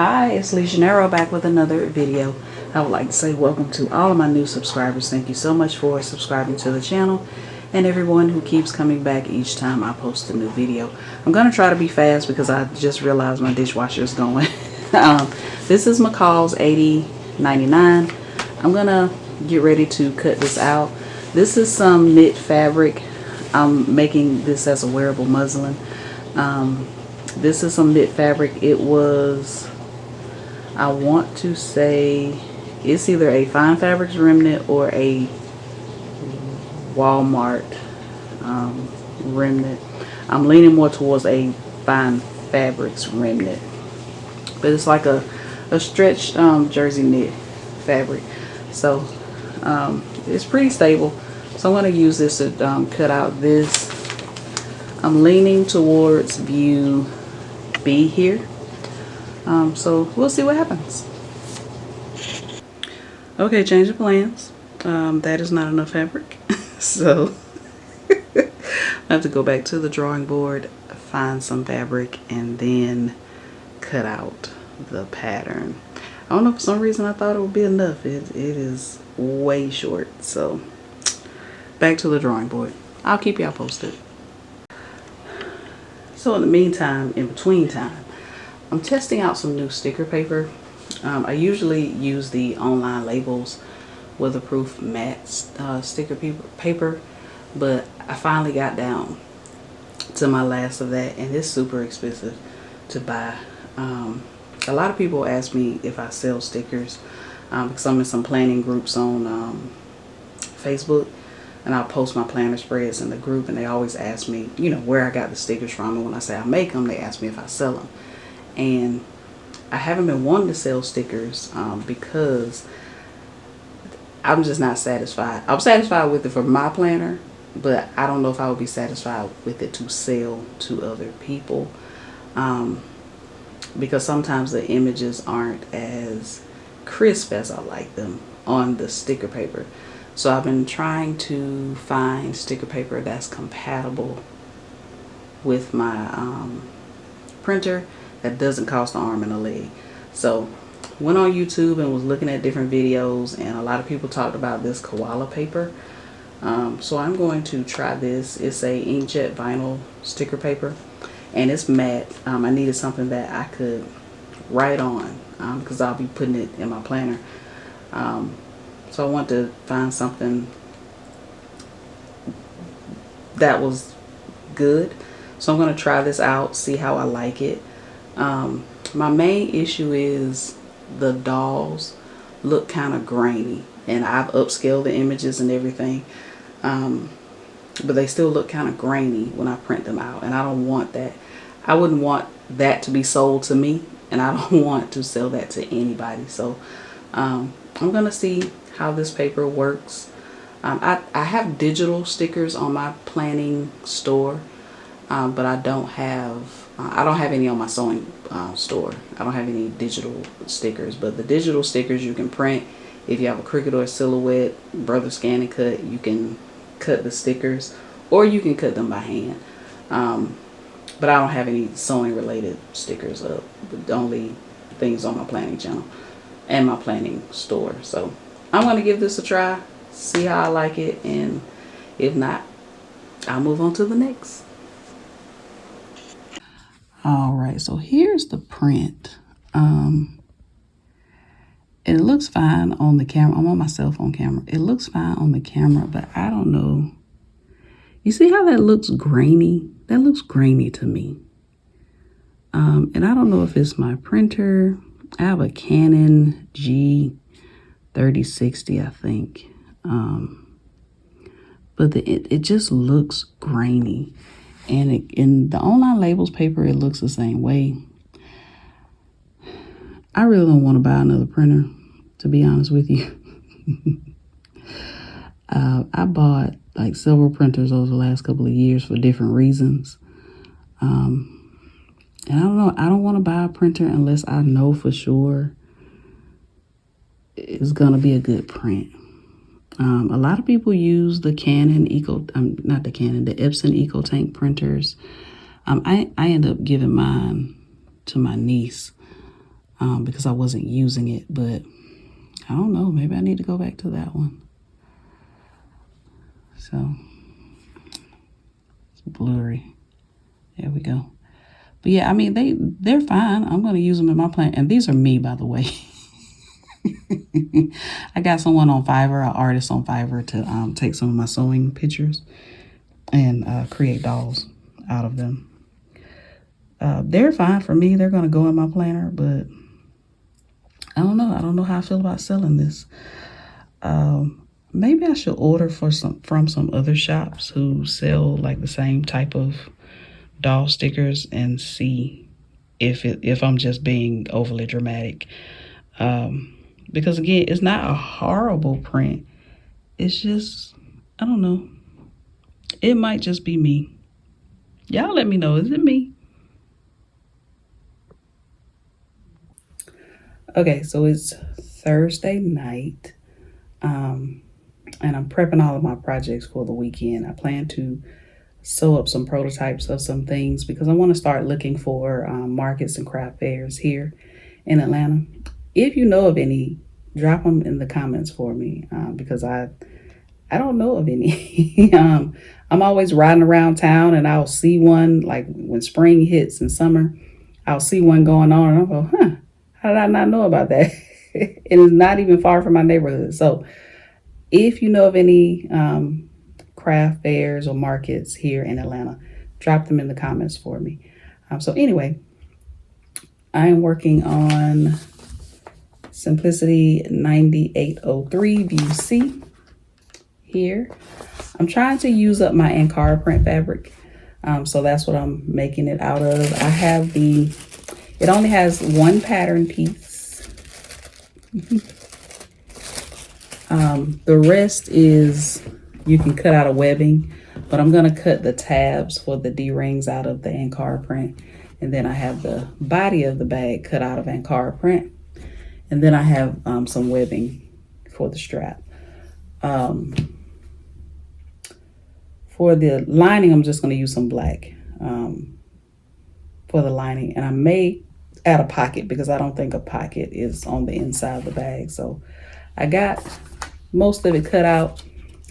Hi, it's LeJanaro back with another video. I would like to say welcome to all of my new subscribers. Thank you so much for subscribing to the channel and everyone who keeps coming back each time I post a new video. I'm going to try to be fast because I just realized my dishwasher is going. This is McCall's 8099. I'm going to get ready to cut this out. This is some knit fabric. I'm making this as a wearable muslin. This is some knit fabric. It was, I want to say, it's either a Fine Fabrics remnant or a Walmart remnant. I'm leaning more towards a Fine Fabrics remnant, but it's like a stretched jersey knit fabric, so it's pretty stable. So I'm going to use this to cut out this. I'm leaning towards view B here, so we'll see what happens. Okay, change of plans. That is not enough fabric, so I have to go back to the drawing board, find some fabric, and then cut out the pattern. I don't know, for some reason I thought it would be enough. It is way short, so back to the drawing board. I'll keep y'all posted. So in the meantime, in between time, I'm testing out some new sticker paper. I usually use the online labels weatherproof matte sticker paper, but I finally got down to my last of that, and it's super expensive to buy. A lot of people ask me if I sell stickers because I'm in some planning groups on Facebook, and I'll post my planner spreads in the group, and they always ask me, you know, where I got the stickers from. And when I say I make them, they ask me if I sell them. And I haven't been wanting to sell stickers because I'm just not satisfied. I'm satisfied with it for my planner, but I don't know if I would be satisfied with it to sell to other people, because sometimes the images aren't as crisp as I like them on the sticker paper. So I've been trying to find sticker paper that's compatible with my printer, that doesn't cost an arm and a leg. So went on YouTube and was looking at different videos, and a lot of people talked about this koala paper. So I'm going to try this. It's a inkjet vinyl sticker paper, and it's matte. I needed something that I could write on because I'll be putting it in my planner. So I want to find something that was good. So I'm going to try this out, see how I like it. My main issue is the dolls look kind of grainy, and I've upscaled the images and everything, but they still look kind of grainy when I print them out, and I don't want that. I wouldn't want that to be sold to me, and I don't want to sell that to anybody. So I'm going to see how this paper works. I have digital stickers on my planning store, but I don't have any on my sewing store. I don't have any digital stickers, but the digital stickers you can print. If you have a Cricut or a Silhouette, Brother Scan and Cut, you can cut the stickers, or you can cut them by hand. But I don't have any sewing related stickers up. The only things on my planning channel and my planning store. So I'm going to give this a try, see how I like it, and if not, I'll move on to the next. Alright, so here's the print. It looks fine on the camera. I'm on my cell phone camera. It looks fine on the camera, but I don't know. You see how that looks grainy? That looks grainy to me. And I don't know if it's my printer. I have a Canon G3060, I think. But it just looks grainy. And in the online labels paper, it looks the same way. I really don't want to buy another printer, to be honest with you. I bought like several printers over the last couple of years for different reasons. And I don't know, I don't want to buy a printer unless I know for sure it's going to be a good print. A lot of people use the Canon the Epson Eco Tank printers. I end up giving mine to my niece because I wasn't using it, but I don't know, maybe I need to go back to that one. So it's blurry. There we go. But yeah, I mean, they're fine. I'm going to use them in my plant. And these are me, by the way. I got someone on Fiverr, an artist on Fiverr, to take some of my sewing pictures and create dolls out of them. They're fine for me. They're going to go in my planner, but I don't know. I don't know how I feel about selling this. Maybe I should order from some other shops who sell like the same type of doll stickers and see if I'm just being overly dramatic. Because again, it's not a horrible print. It's just, I don't know. It might just be me. Y'all let me know. Is it me? Okay, so it's Thursday night. And I'm prepping all of my projects for the weekend. I plan to sew up some prototypes of some things because I want to start looking for markets and craft fairs here in Atlanta. If you know of any, drop them in the comments for me because I don't know of any. I'm always riding around town and I'll see one, like when spring hits and summer, I'll see one going on and I'll go, huh, how did I not know about that? It is not even far from my neighborhood. So if you know of any craft fairs or markets here in Atlanta, drop them in the comments for me. So anyway, I am working on Simplicity 9803 View C here. I'm trying to use up my Ankara print fabric. So that's what I'm making it out of. I have it only has one pattern piece. The rest is, you can cut out a webbing, but I'm going to cut the tabs for the D-rings out of the Ankara print. And then I have the body of the bag cut out of Ankara print. And then I have some webbing for the strap. For the lining, I'm just going to use some black for the lining. And I may add a pocket because I don't think a pocket is on the inside of the bag. So I got most of it cut out.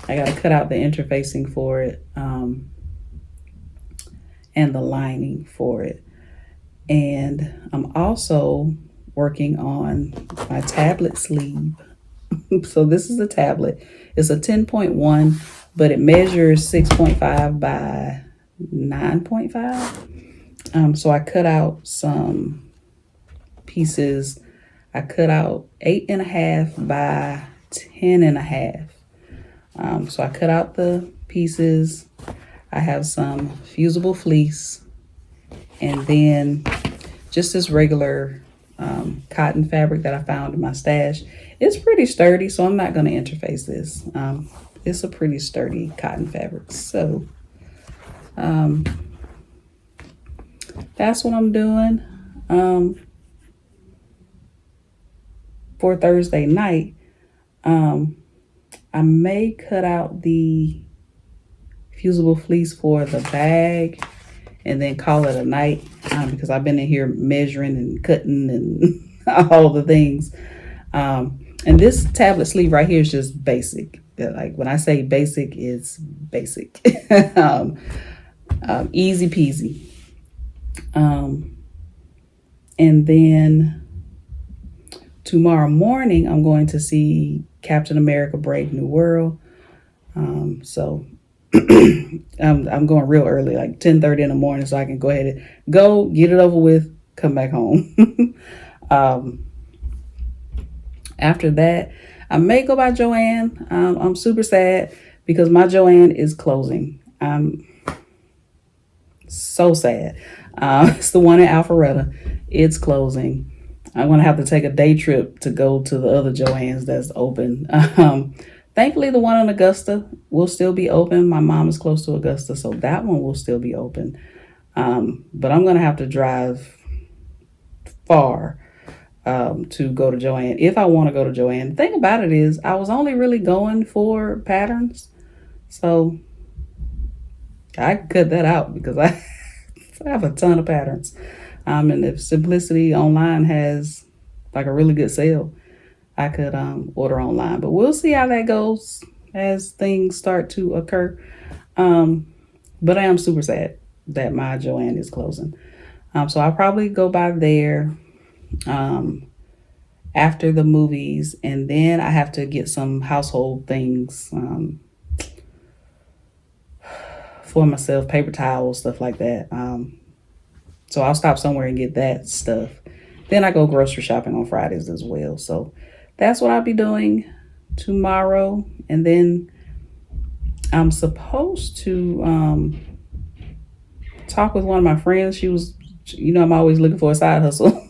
I got to cut out the interfacing for it and the lining for it. And I'm also working on my tablet sleeve. So this is a tablet. It's a 10.1, but it measures 6.5 by 9.5. So I cut out some pieces. I cut out 8.5 by 10.5. So I cut out the pieces. I have some fusible fleece and then just this regular cotton fabric that I found in my stash. It's pretty sturdy, so I'm not going to interface this. It's a pretty sturdy cotton fabric. So that's what I'm doing for Thursday night. I may cut out the fusible fleece for the bag and then call it a night because I've been in here measuring and cutting and all the things. And this tablet sleeve right here is just basic. Like when I say basic, it's basic. Easy peasy. And then tomorrow morning, I'm going to see Captain America Brave New World. So I'm going real early, like 10:30 in the morning, so I can go ahead and go get it over with, come back home. After that, I may go by Joann. I'm super sad because my Joann is closing. I'm so sad. It's the one in Alpharetta. It's closing. I'm going to have to take a day trip to go to the other Joann's that's open. Thankfully, the one in Augusta will still be open. My mom is close to Augusta, so that one will still be open. But I'm going to have to drive far to go to Joann if I want to go to Joann. The thing about it is I was only really going for patterns. So I cut that out because I have a ton of patterns. And if Simplicity Online has like a really good sale, I could order online. But we'll see how that goes as things start to occur. But I am super sad that my Joann is closing. So I'll probably go by there after the movies, and then I have to get some household things for myself, paper towels, stuff like that. So I'll stop somewhere and get that stuff. Then I go grocery shopping on Fridays as well. So that's what I'll be doing tomorrow. And then I'm supposed to talk with one of my friends. She was, I'm always looking for a side hustle.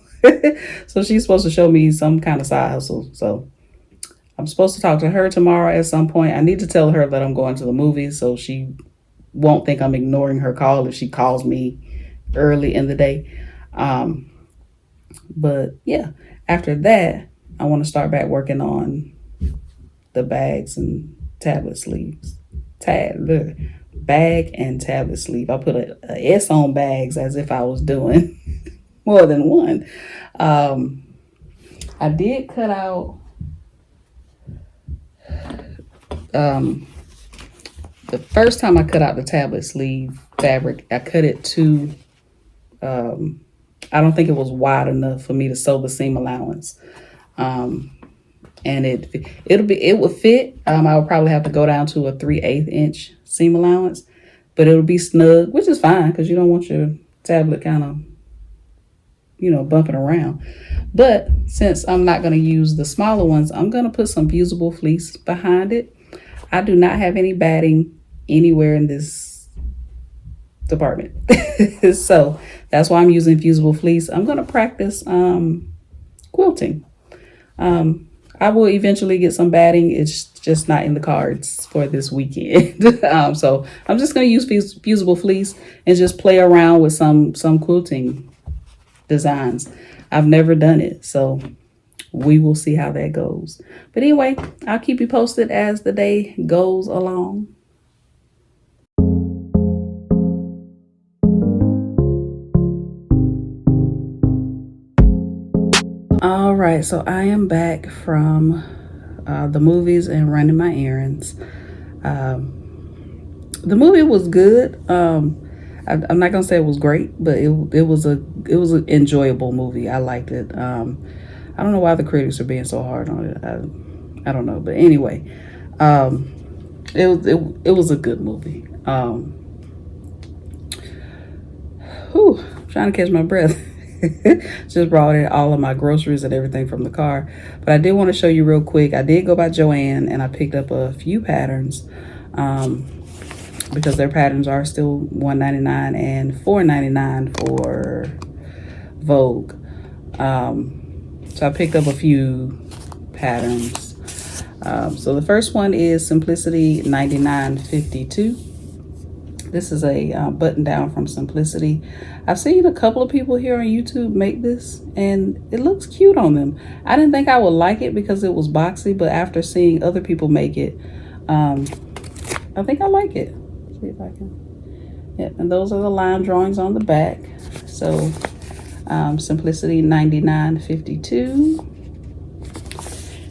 So she's supposed to show me some kind of side hustle. So I'm supposed to talk to her tomorrow at some point. I need to tell her that I'm going to the movies so she won't think I'm ignoring her call if she calls me early in the day. But yeah, after that, I want to start back working on the bags and tablet sleeves. Bag and tablet sleeve. I put a S on bags as if I was doing more than one. I did cut out the first time I cut out the tablet sleeve fabric, I cut it to I don't think it was wide enough for me to sew the seam allowance. And it would fit. I would probably have to go down to a 3/8 inch seam allowance, but it'll be snug, which is fine because you don't want your tablet kind of, bumping around. But since I'm not going to use the smaller ones, I'm going to put some fusible fleece behind it. I do not have any batting anywhere in this department. So that's why I'm using fusible fleece. I'm going to practice quilting. I will eventually get some batting. It's just not in the cards for this weekend. So I'm just going to use fusible fleece and just play around with some quilting designs. I've never done it, so we will see how that goes. But anyway, I'll keep you posted as the day goes along. All right, so I am back from the movies and running my errands. The movie was good. I'm not gonna say it was great, but it was an enjoyable movie. I liked it. I don't know why the critics are being so hard on it. I don't know, but anyway, it was a good movie. Trying to catch my breath. Just brought in all of my groceries and everything from the car. But I did want to show you real quick. I did go by Joann and I picked up a few patterns because their patterns are still $1.99 and $4.99 for Vogue. So I picked up a few patterns. So the first one is Simplicity 9952. This is a button down from Simplicity. I've seen a couple of people here on YouTube make this and it looks cute on them. I didn't think I would like it because it was boxy, but after seeing other people make it, I think I like it. See if I can. Yeah, and those are the line drawings on the back. So Simplicity 9952.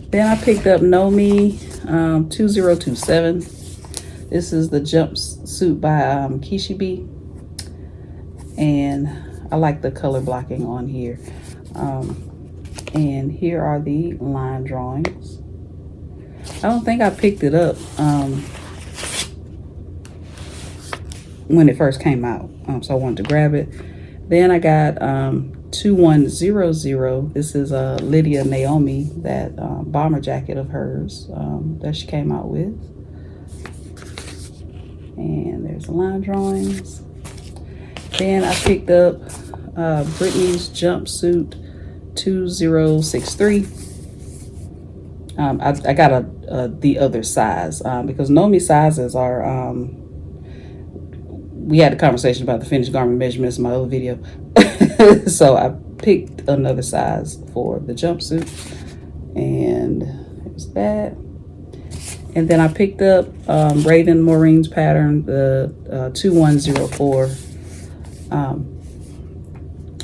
Then I picked up Nomi 2027. This is the jumpsuit by Kishibe, and I like the color blocking on here. And here are the line drawings. I don't think I picked it up when it first came out, so I wanted to grab it. Then I got 2100. This is Lydia Naomi, that bomber jacket of hers that she came out with. And there's the line drawings. Then I picked up Brittany's jumpsuit 2063. I got the other size because Nomi's sizes are. We had a conversation about the finished garment measurements in my other video, so I picked another size for the jumpsuit, and there's that. And then I picked up Raven Maureen's pattern, the 2104.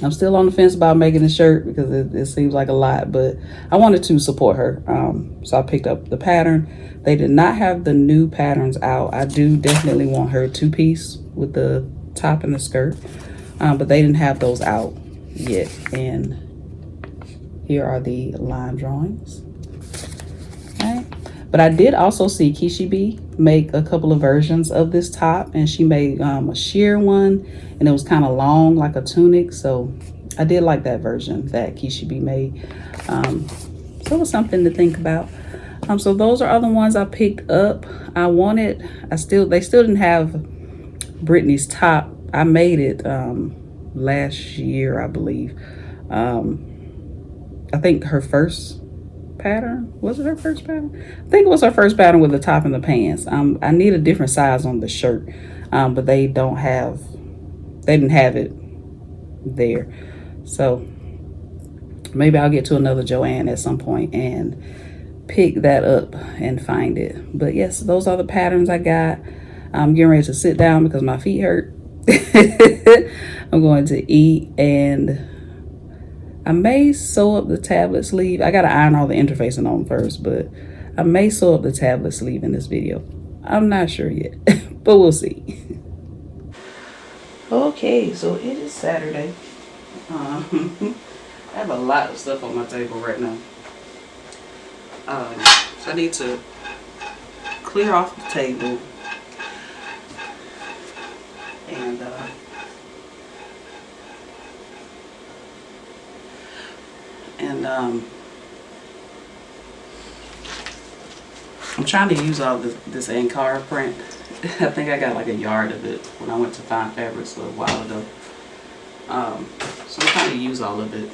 I'm still on the fence about making a shirt because it seems like a lot, but I wanted to support her. So I picked up the pattern. They did not have the new patterns out. I do definitely want her two-piece with the top and the skirt, but they didn't have those out yet. And here are the line drawings. Okay. But I did also see Kishi B make a couple of versions of this top, and she made a sheer one, and it was kind of long like a tunic. So I did like that version that Kishi B made. So it was something to think about. So those are other ones I picked up. They still didn't have Brittany's top. I made it last year, I believe. I think her first pattern. Was it her first pattern? I think it was her first pattern with the top and the pants. I need a different size on the shirt, but they didn't have it there. So maybe I'll get to another Joanne at some point and pick that up and find it. But yes, those are the patterns I got. I'm getting ready to sit down because my feet hurt. I'm going to eat, and I may sew up the tablet sleeve. I gotta iron all the interfacing on first, but I may sew up the tablet sleeve in this video. I'm not sure yet, but we'll see. Okay, so it is Saturday. I have a lot of stuff on my table right now. So I need to clear off the table and I'm trying to use all this Ankara print. I think I got like a yard of it when I went to Fine Fabrics a little while ago. So I'm trying to use all of it.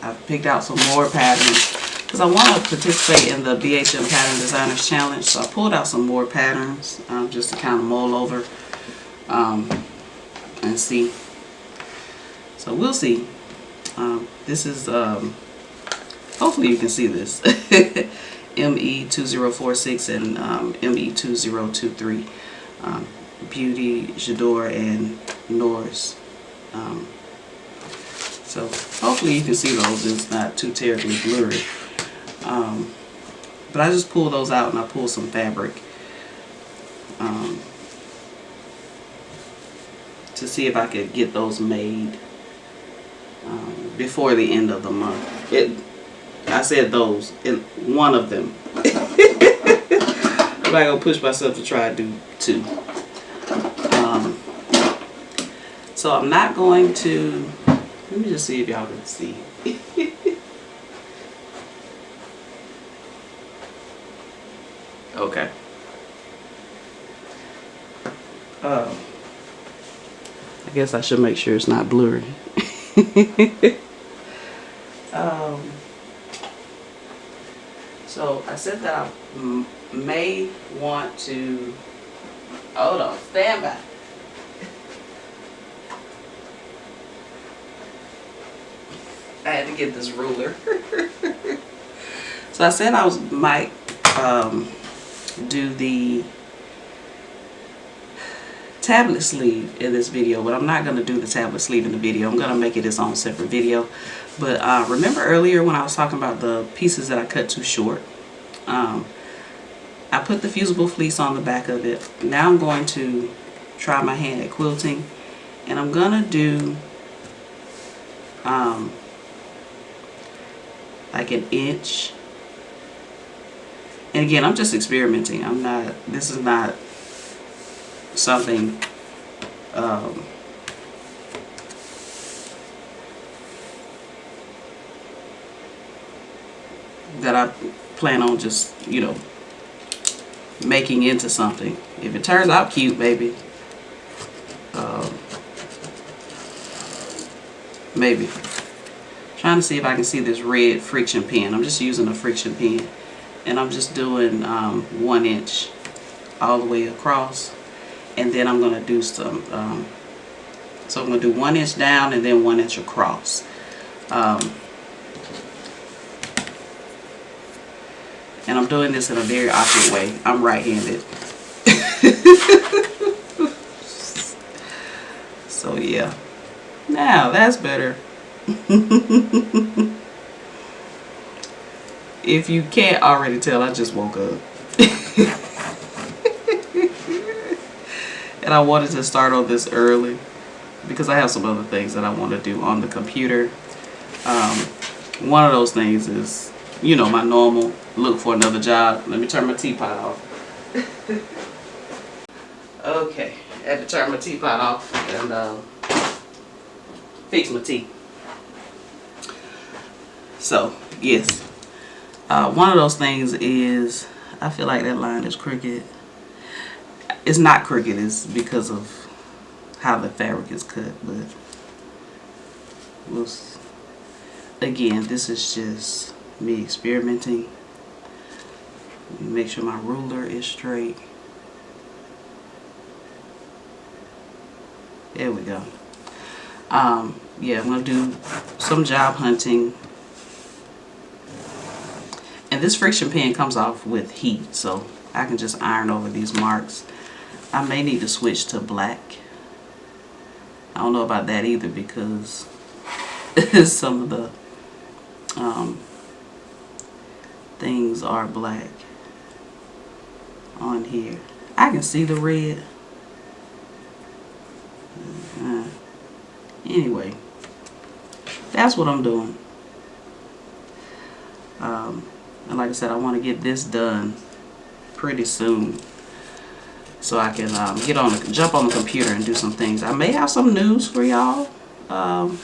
I've picked out some more patterns because I want to participate in the BHM Pattern Designers Challenge. So I pulled out some more patterns just to kind of mull over and see. So we'll see. This is, hopefully you can see this, ME2046 and ME2023, Beauty, Jador, and Norris. So hopefully you can see those. It's not too terribly blurry. But I just pulled those out and I pulled some fabric to see if I could get those made before the end of the month. I said those, one of them. I'm not gonna push myself to try to do two. So I'm not going to. Let me just see if y'all can see. Okay. I guess I should make sure it's not blurry. So I said that I may want to. Hold on, stand by. I had to get this ruler. So I said I might do the tablet sleeve in this video, but I'm not going to do the tablet sleeve in the video. I'm going to make it its own separate video. But remember earlier when I was talking about the pieces that I cut too short? I put the fusible fleece on the back of it. Now I'm going to try my hand at quilting, and I'm going to do like an inch. And again, I'm just experimenting. This is not something that I plan on just, making into something. If it turns out cute, maybe. Maybe. Trying to see if I can see this red friction pen. I'm just using a friction pen. And I'm just doing 1 inch all the way across. And then I'm going to do some, so I'm going to do 1 inch down and then 1 inch across. And I'm doing this in a very awkward way. I'm right-handed. So yeah. Now that's better. If you can't already tell, I just woke up. And I wanted to start on this early because I have some other things that I want to do on the computer. One of those things is, you know, my normal look for another job. Let me turn my teapot off. Okay, I had to turn my teapot off and fix my tea. So, yes. One of those things is, I feel like that line is crooked. It's not crooked, it's because of how the fabric is cut, but again, this is just me experimenting. Make sure my ruler is straight. There we go. Yeah, I'm gonna do some job hunting. And this friction pen comes off with heat, so I can just iron over these marks. I may need to switch to black. I don't know about that either because some of the things are black on here. I can see the red. Anyway, that's what I'm doing. And like I said, I want to get this done pretty soon, so I can jump on the computer and do some things. I may have some news for y'all. Oh,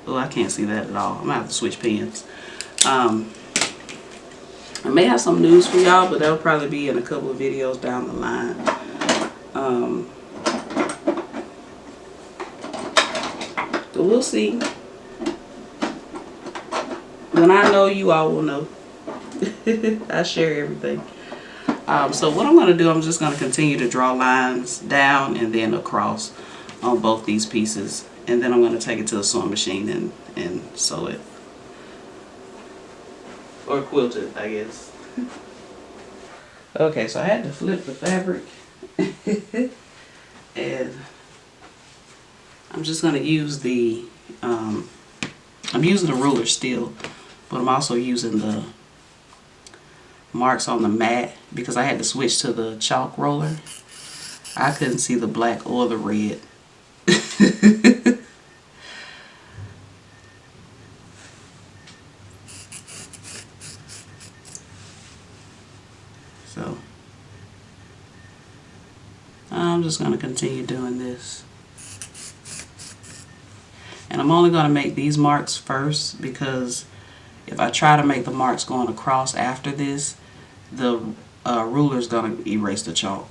I can't see that at all. I'm gonna have to switch pens. I may have some news for y'all, but that'll probably be in a couple of videos down the line. But we'll see. When I know, you all will know. I share everything. So what I'm going to do, I'm just going to continue to draw lines down and then across on both these pieces. And then I'm going to take it to the sewing machine and sew it. Or quilt it, I guess. Okay, so I had to flip the fabric. And I'm just going to use the, I'm using the ruler still, but I'm also using the marks on the mat because I had to switch to the chalk roller. I couldn't see the black or the red. So I'm just going to continue doing this. And I'm only going to make these marks first because if I try to make the marks going across after this, the ruler is going to erase the chalk.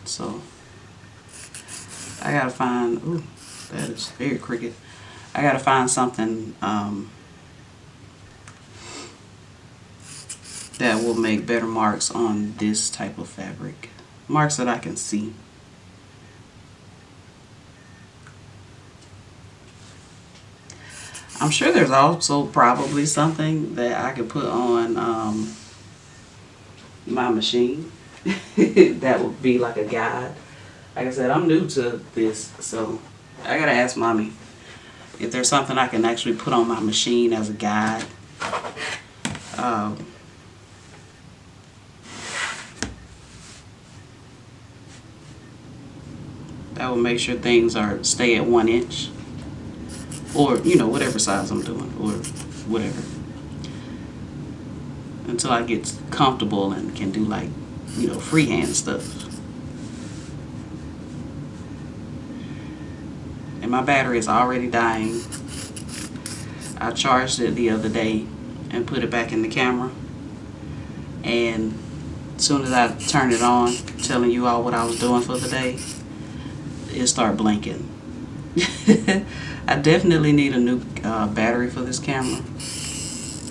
So I got to find, ooh, that is very crooked. I got to find something that will make better marks on this type of fabric. Marks that I can see. I'm sure there's also probably something that I could put on my machine that would be like a guide. Like I said, I'm new to this, so I gotta ask Mommy if there's something I can actually put on my machine as a guide. That will make sure things stay at 1 inch. Or, you know, whatever size I'm doing, or whatever. Until I get comfortable and can do, like, you know, freehand stuff. And my battery is already dying. I charged it the other day and put it back in the camera. And as soon as I turned it on, telling you all what I was doing for the day, it started blinking. I definitely need a new battery for this camera.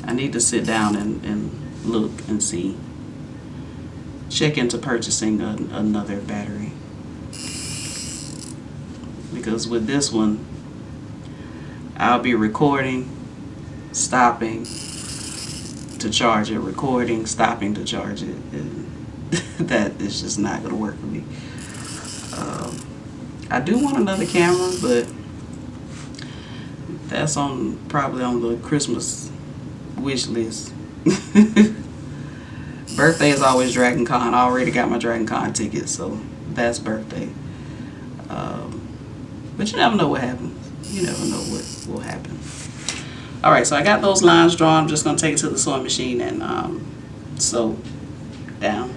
I need to sit down and look and see. Check into purchasing another battery. Because with this one, I'll be recording, stopping to charge it, recording, stopping to charge it. And that is just not gonna work for me. I do want another camera, but that's probably on the Christmas wish list. Birthday is always Dragon Con. I already got my Dragon Con ticket, so that's birthday. But you never know what happens. You never know what will happen. All right, so I got those lines drawn. I'm just gonna take it to the sewing machine and sew down.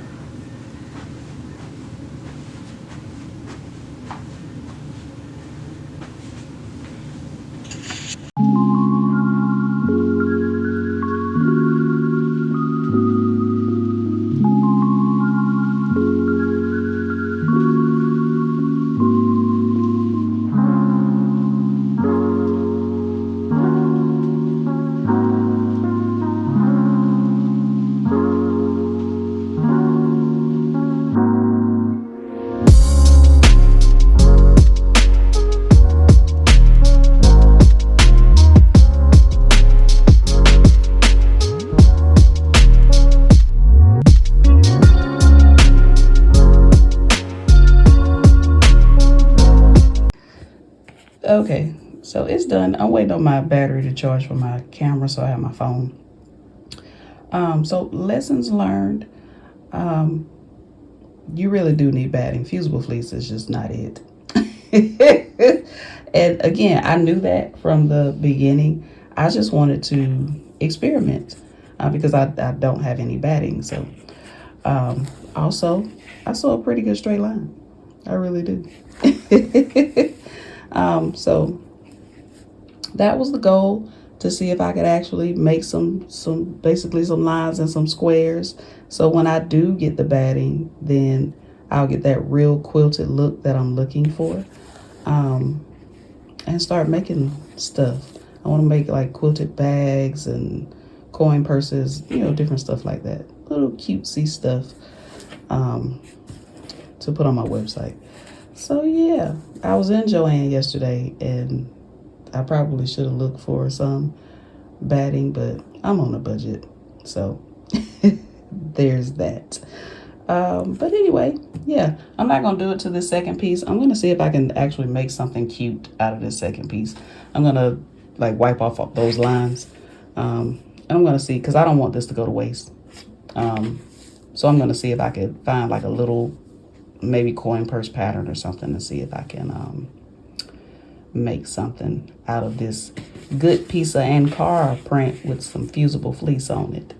Okay, so it's done. I'm waiting on my battery to charge for my camera, so I have my phone. So lessons learned. You really do need batting. Fusible fleece is just not it. And again, I knew that from the beginning. I just wanted to experiment because I don't have any batting. So also, I saw a pretty good straight line. I really do. So that was the goal, to see if I could actually make basically some lines and some squares. So when I do get the batting, then I'll get that real quilted look that I'm looking for. And start making stuff. I want to make like quilted bags and coin purses, different stuff like that. Little cutesy stuff to put on my website. So yeah, I was in Joann yesterday and I probably should have looked for some batting, but I'm on a budget. So there's that. But anyway, yeah, I'm not going to do it to this second piece. I'm going to see if I can actually make something cute out of this second piece. I'm going to like wipe off those lines. And I'm going to see, because I don't want this to go to waste. So I'm going to see if I could find like a little maybe coin purse pattern or something, to see if I can make something out of this good piece of Ankara print with some fusible fleece on it.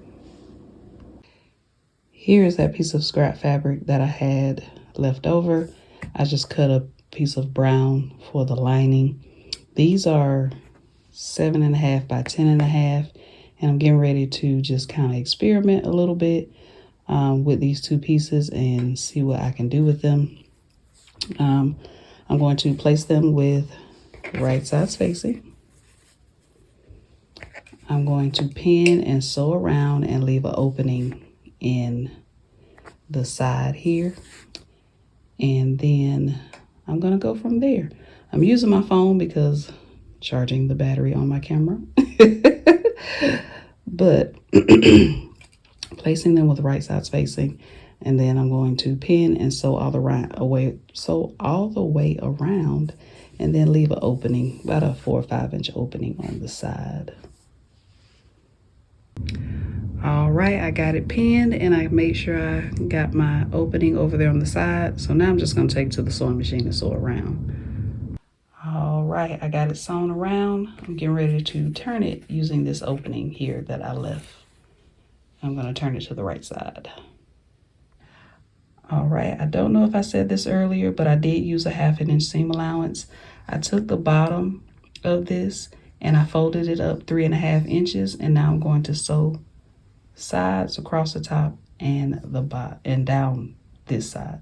Here is that piece of scrap fabric that I had left over. I just cut a piece of brown for the lining. These are 7.5 by 10.5, and I'm getting ready to just kind of experiment a little bit with these two pieces and see what I can do with them. I'm going to place them with right sides facing. I'm going to pin and sew around and leave an opening in the side here, and then I'm gonna go from there. I'm using my phone because charging the battery on my camera. But placing them with right sides facing, and then I'm going to pin and sew all the way around, and then leave an opening, about a 4 or 5 inch opening on the side. All right, I got it pinned and I made sure I got my opening over there on the side. So now I'm just gonna take it to the sewing machine and sew around. All right, I got it sewn around. I'm getting ready to turn it using this opening here that I left. I'm gonna turn it to the right side. All right, I don't know if I said this earlier, but I did use a 1/2 inch seam allowance. I took the bottom of this and I folded it up 3.5 inches, and now I'm going to sew sides across the top and the bottom and down this side.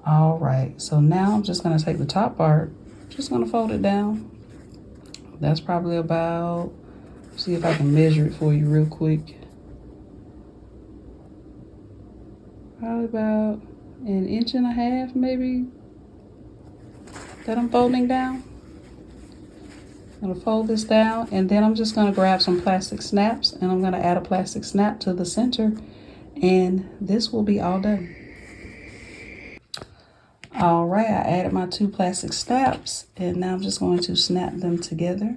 All right, so now I'm just going to take the top part, just going to fold it down. That's probably about, see if I can measure it for you real quick. Probably about 1.5 inches maybe that I'm folding down. I'm gonna fold this down, and then I'm just gonna grab some plastic snaps, and I'm gonna add a plastic snap to the center, and this will be all done. All right, I added my 2 plastic snaps, and now I'm just going to snap them together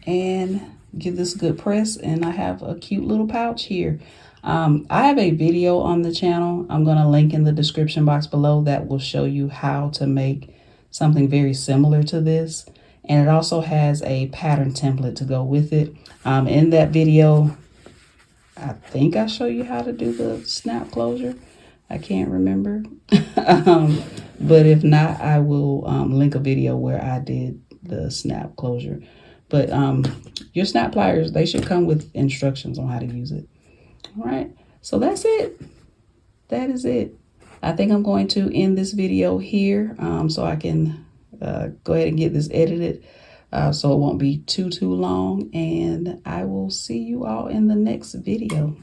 and give this a good press, and I have a cute little pouch here. I have a video on the channel. I'm going to link in the description box below that will show you how to make something very similar to this. And it also has a pattern template to go with it. In that video, I think I show you how to do the snap closure. I can't remember. But if not, I will link a video where I did the snap closure. But your snap pliers, they should come with instructions on how to use it. All right, so that's it. That is it. I think I'm going to end this video here so I can go ahead and get this edited so it won't be too long. And I will see you all in the next video.